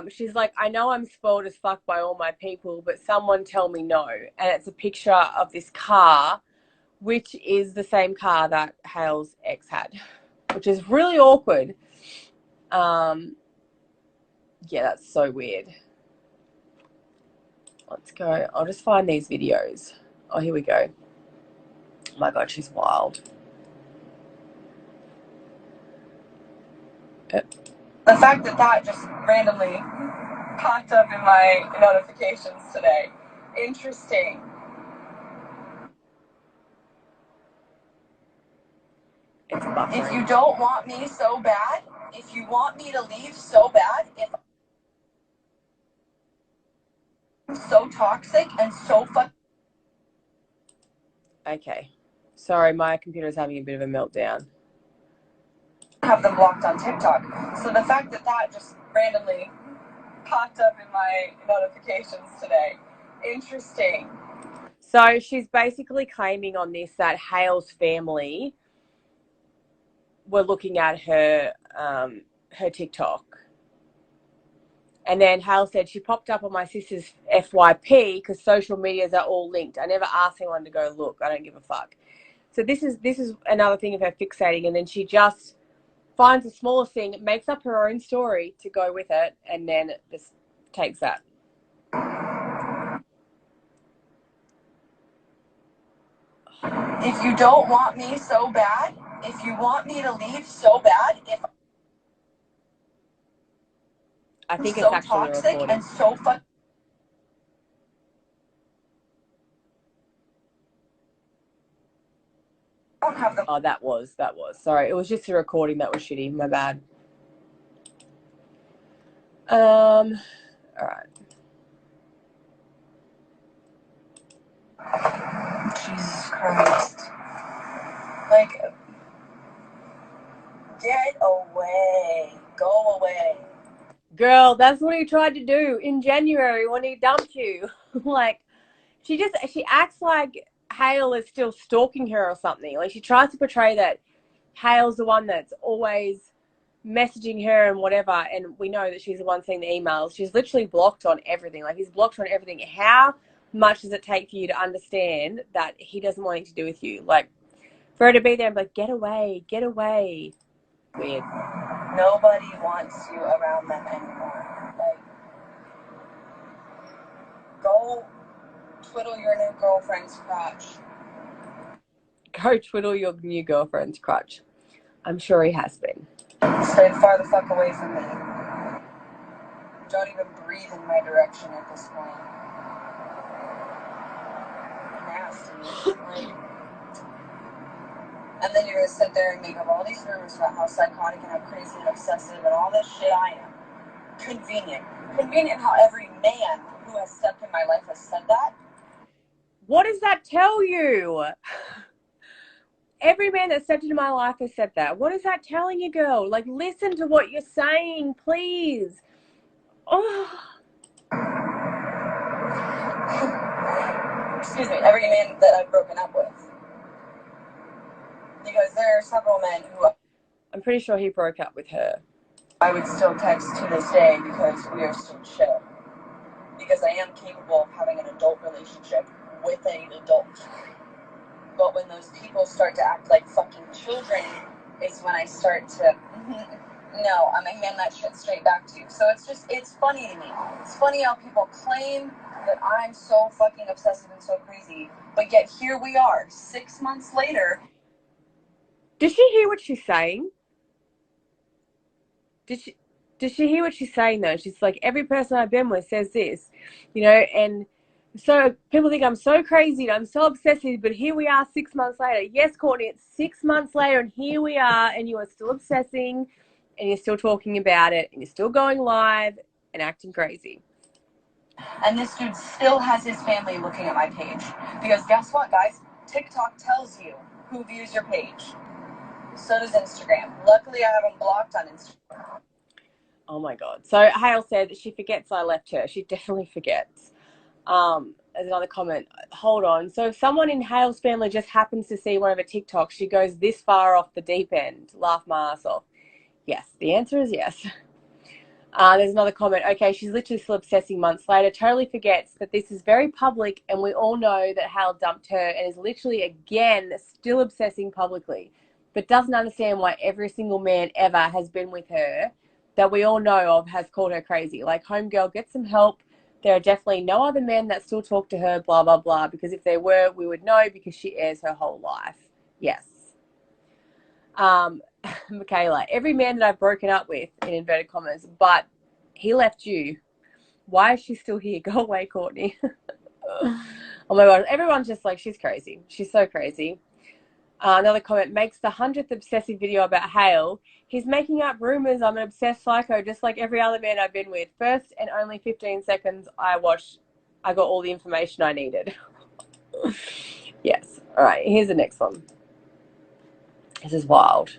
B: She's like, I know I'm spoiled as fuck by all my people, but someone tell me no. And it's a picture of this car, which is the same car that Hale's ex had, which is really awkward. Yeah, that's so weird. Let's go. I'll just find these videos. Oh, here we go. Oh my God, she's wild.
C: The fact that just randomly popped up in my notifications today. Interesting.
B: It's buffering.
C: If you don't want me so bad, if you want me to leave so bad, if I'm so toxic and so
B: Okay. Sorry, my computer's having a bit of a meltdown.
C: Have them blocked on TikTok. So the fact that just randomly popped up in my notifications today. Interesting.
B: So she's basically claiming on this that Hale's family were looking at her her TikTok. And then Hale said she popped up on my sister's FYP because social medias are all linked. I never asked anyone to go look. I don't give a fuck. So this is another thing of her fixating. And then she just finds the smallest thing, makes up her own story to go with it, and then just takes that.
C: If you don't want me so bad, if you want me to leave so bad, if
B: I think
C: I'm
B: it's
C: so
B: actually
C: toxic
B: recording.
C: and so I don't have the
B: Oh, that was. Sorry, it was just a recording that was shitty. My bad. All right.
C: Jesus Christ. Like, get away. Go away.
B: Girl, that's what he tried to do in January when he dumped you. Like, she acts like Hale is still stalking her or something. Like, she tries to portray that Hale's the one that's always messaging her and whatever, and we know that she's the one seeing the emails. She's literally blocked on everything. Like, he's blocked on everything. How much does it take for you to understand that he doesn't want anything to do with you? Like, for her to be there and be like, get away, get away. Weird.
C: Nobody wants you around them anymore. Like, go twiddle your new girlfriend's crotch.
B: Go twiddle your new girlfriend's crotch. I'm sure he has been.
C: Stay far the fuck away from me. Don't even breathe in my direction at this point. Nasty. Like, and then you're gonna sit there and make up all these rumors about how psychotic and how crazy and obsessive and all this shit I am. Convenient. Convenient how every man who has stepped in my life has said that.
B: What does that tell you? Every man that stepped into my life has said that. What is that telling you, girl? Like, listen to what you're saying, please. Oh.
C: Excuse me, every man that I've broken up with. Because there are several men who
B: I'm pretty sure he broke up with her.
C: I would still text to this day because we are still chill. Because I am capable of having an adult relationship with an adult. But when those people start to act like fucking children is when I start to, no, I'm gonna hand that shit straight back to you. So it's funny to me. It's funny how people claim that I'm so fucking obsessive and so crazy, but yet here we are, 6 months later.
B: Did she hear what she's saying? Did she hear what she's saying though? She's like, every person I've been with says this, and so people think I'm so crazy and I'm so obsessive, but here we are 6 months later. Yes, Courtney, it's 6 months later and here we are and you are still obsessing and you're still talking about it and you're still going live and acting crazy.
C: And this dude still has his family looking at my page. Because guess what, guys? TikTok tells you who views your page. So does Instagram. Luckily, I have him blocked on Instagram.
B: Oh my God. So Hale said that she forgets I left her. She definitely forgets. There's another comment. Hold on. So if someone in Hale's family just happens to see one of her TikToks, she goes this far off the deep end. Laugh my ass off. Yes. The answer is yes. There's another comment. Okay, she's literally still obsessing months later. Totally forgets that this is very public and we all know that Hale dumped her and is literally, again, still obsessing publicly. But doesn't understand why every single man ever has been with her that we all know of has called her crazy. Like, homegirl, get some help. There are definitely no other men that still talk to her, blah, blah, blah. Because if there were, we would know because she airs her whole life. Yes. Michaela, every man that I've broken up with, in inverted commas, but he left you. Why is she still here? Go away, Courtney. Oh my God. Everyone's just like, she's crazy. She's so crazy. Another comment, makes the 100th obsessive video about Hale. He's making up rumors I'm an obsessed psycho, just like every other man I've been with. First and only 15 seconds I watched, I got all the information I needed. Yes. All right, here's the next one. This is wild.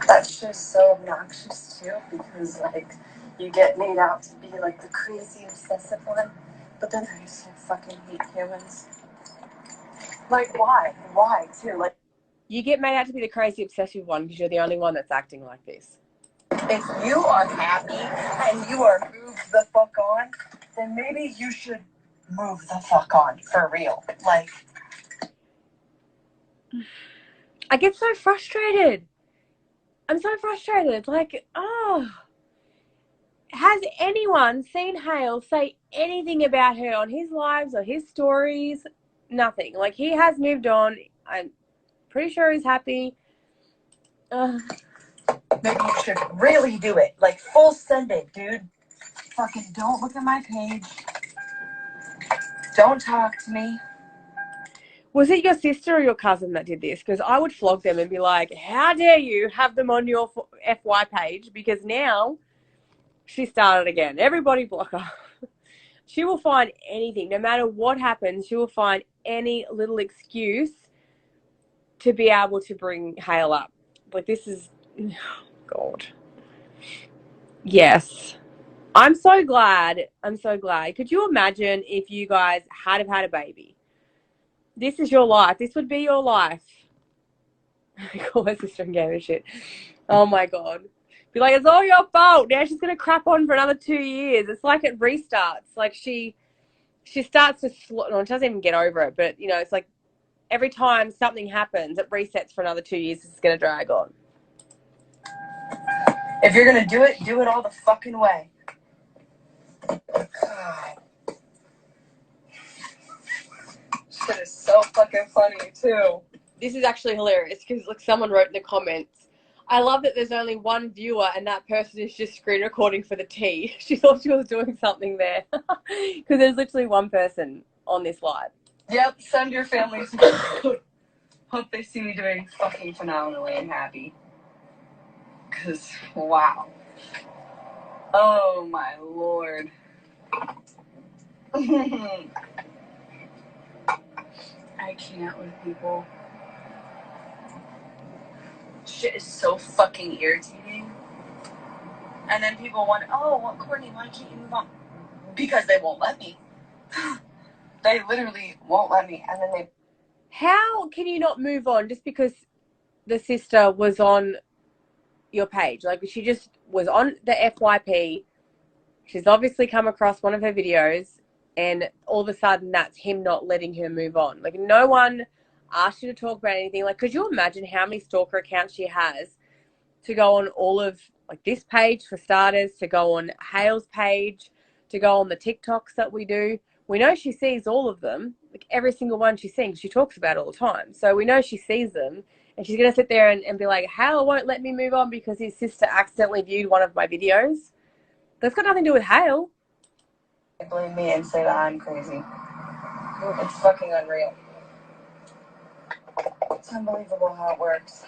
C: That's just so obnoxious too, because like you get made out to be like the crazy obsessive one, but then I just fucking hate humans. Like why? Why too? Like
B: You get made out to be the crazy obsessive one because you're the only one that's acting like this.
C: if you are happy and you are moved the fuck on, then maybe you should move the fuck on for real. Like
B: I get so frustrated. I'm so frustrated. Like, oh, has anyone seen Hale say anything about her on his lives or his stories? Nothing. Like, he has moved on. I'm pretty sure he's happy.
C: Maybe you should really do it. Like, full send it, dude. Fucking don't look at my page. Don't talk to me.
B: Was it your sister or your cousin that did this? Because I would flog them and be like, how dare you have them on your FY page? Because now she started again. Everybody block her. She will find anything. No matter what happens, she will find any little excuse to be able to bring Hale up. Like, this is... God. Yes. I'm so glad. I'm so glad. Could you imagine if you guys had have had a baby? This is your life. This would be your life. I call her sister and gave her shit. Oh my God. Be like, it's all your fault. Now she's going to crap on for another 2 years. It's like it restarts. Like she starts to, no, she doesn't even get over it. But, you know, it's like every time something happens, it resets for another 2 years. It's going to drag on.
C: If you're going to do it all the fucking way. God. Shit is so fucking funny, too.
B: This is actually hilarious because, like, someone wrote in the comments, I love that there's only one viewer and that person is just screen recording for the tea. She thought she was doing something there because there's literally one person on this live.
C: Yep, send your families. Hope they see me doing fucking phenomenally and happy. Because, wow. Oh, my Lord. I can't with people. Shit is so fucking irritating. And then people want, oh, well, Courtney, why can't you move on? Because they won't let me. They literally won't let me. And then they...
B: How can you not move on just because the sister was on your page? Like, she just was on the FYP. She's obviously come across one of her videos, and all of a sudden that's him not letting her move on. Like, no one asked you to talk about anything. Like, could you imagine how many stalker accounts she has to go on all of, like, this page for starters, to go on Hale's page, to go on the TikToks that we do? We know she sees all of them, like every single one she's seeing. She talks about it all the time. So we know she sees them, and she's going to sit there and be like, Hale won't let me move on because his sister accidentally viewed one of my videos. That's got nothing to do with Hale.
C: They blame me and say that I'm crazy. It's fucking unreal. It's unbelievable how it works.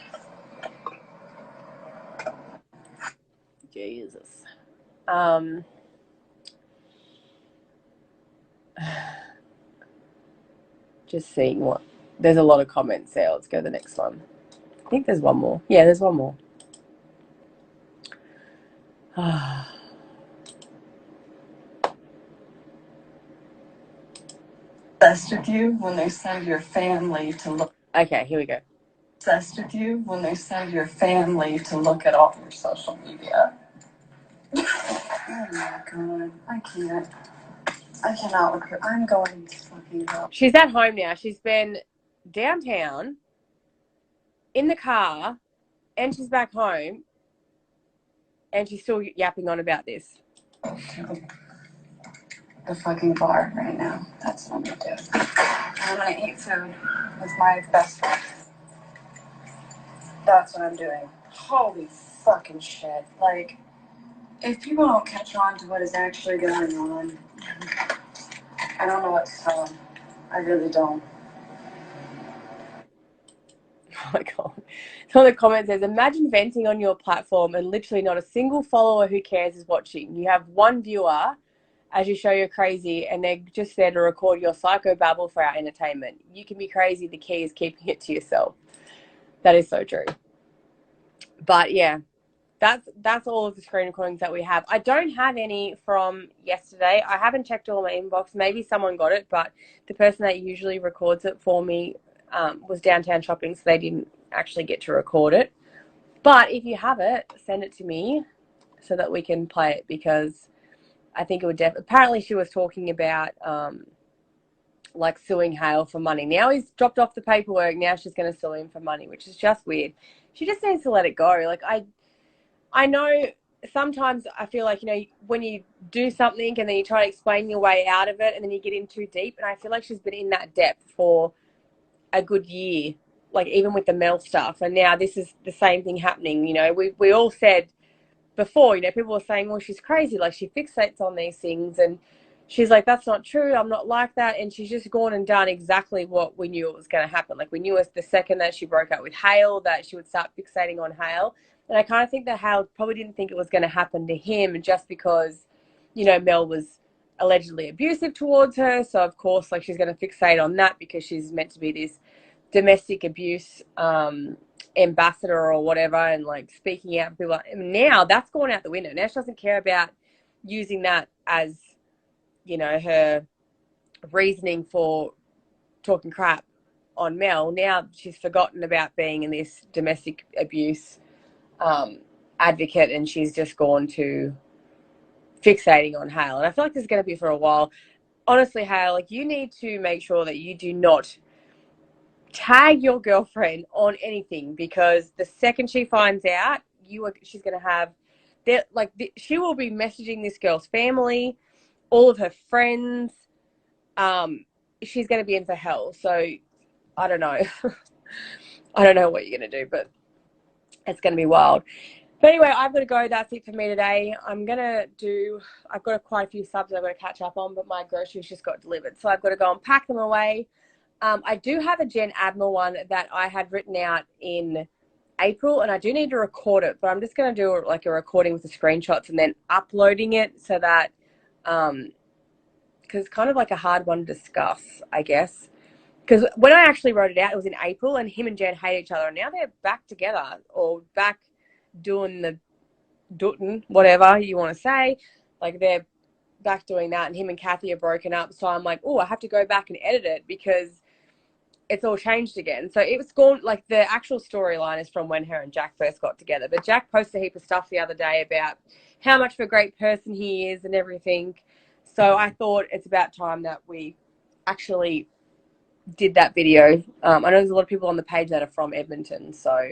B: Jesus. Just seeing what... There's a lot of comments there. Let's go to the next one. I think there's one more. Yeah, there's one more.
C: Obsessed with you when they send your family to look.
B: Okay, here we go.
C: Obsessed with you when they send your family to look at all your social media. Oh my God, I can't. I cannot look her. I'm going to fucking go.
B: She's at home now. She's been downtown in the car, and she's back home, and she's still yapping on about this.
C: The fucking bar right now. That's what I'm gonna do. I'm gonna eat food with my best friend. That's what I'm doing. Holy fucking shit. Like, if people don't catch on to what is actually going on, I don't know what to tell them. I really don't.
B: Oh my God. So the comment says, imagine venting on your platform and literally not a single follower who cares is watching. You have one viewer as you show you're crazy, and they're just there to record your psycho babble for our entertainment. You can be crazy. The key is keeping it to yourself. That is so true. But yeah, that's all of the screen recordings that we have. I don't have any from yesterday. I haven't checked all my inbox. Maybe someone got it, but the person that usually records it for me was downtown shopping, so they didn't actually get to record it. But if you have it, send it to me so that we can play it, because I think it would apparently she was talking about like suing Hale for money. Now he's dropped off the paperwork. Now she's going to sue him for money, which is just weird. She just needs to let it go. Like, I know sometimes I feel like, you know, when you do something and then you try to explain your way out of it and then you get in too deep. And I feel like she's been in that depth for a good year, like even with the Mel stuff. And now this is the same thing happening. You know, we all said before, you know, people were saying, well, she's crazy. Like, she fixates on these things. And she's like, that's not true. I'm not like that. And she's just gone and done exactly what we knew it was going to happen. Like, we knew it the second that she broke up with Hale that she would start fixating on Hale. And I kind of think that Hale probably didn't think it was going to happen to him just because, you know, Mel was allegedly abusive towards her. So, of course, like, she's going to fixate on that because she's meant to be this domestic abuse ambassador or whatever, and like speaking out. People like, now that's gone out the window. Now she doesn't care about using that as, you know, her reasoning for talking crap on Mel. Now she's forgotten about being in this domestic abuse advocate, and she's just gone to fixating on Hale. And I feel like this is going to be for a while. Honestly, Hale, like, you need to make sure that you do not tag your girlfriend on anything, because the second she finds out, she's going to have she will be messaging this girl's family, all of her friends. She's going to be in for hell. So I don't know. I don't know what you're going to do, but it's going to be wild. But anyway, I've got to go. That's it for me today. I've got quite a few subs I've got to catch up on, but my groceries just got delivered. So I've got to go and pack them away. I do have a Jen Admiral one that I had written out in April, and I do need to record it, but I'm just going to do like a recording with the screenshots and then uploading it so that, because it's kind of like a hard one to discuss, I guess. Because when I actually wrote it out, it was in April, and him and Jen hate each other, and now they're back together, or back doing whatever you want to say. Like, they're back doing that, and him and Kathy are broken up. So I'm like, oh, I have to go back and edit it because it's all changed again. So it was gone. Like, the actual storyline is from when her and Jack first got together. But Jack posted a heap of stuff the other day about how much of a great person he is and everything. So I thought it's about time that we actually did that video. I know there's a lot of people on the page that are from Edmonton. So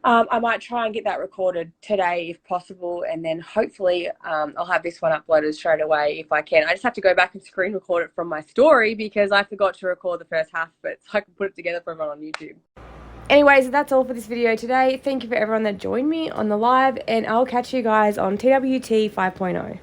B: I might try and get that recorded today if possible, and then hopefully I'll have this one uploaded straight away if I can. I just have to go back and screen record it from my story because I forgot to record the first half of it, so I can put it together for everyone on YouTube. Anyways, that's all for this video today. Thank you for everyone that joined me on the live, and I'll catch you guys on TWT 5.0.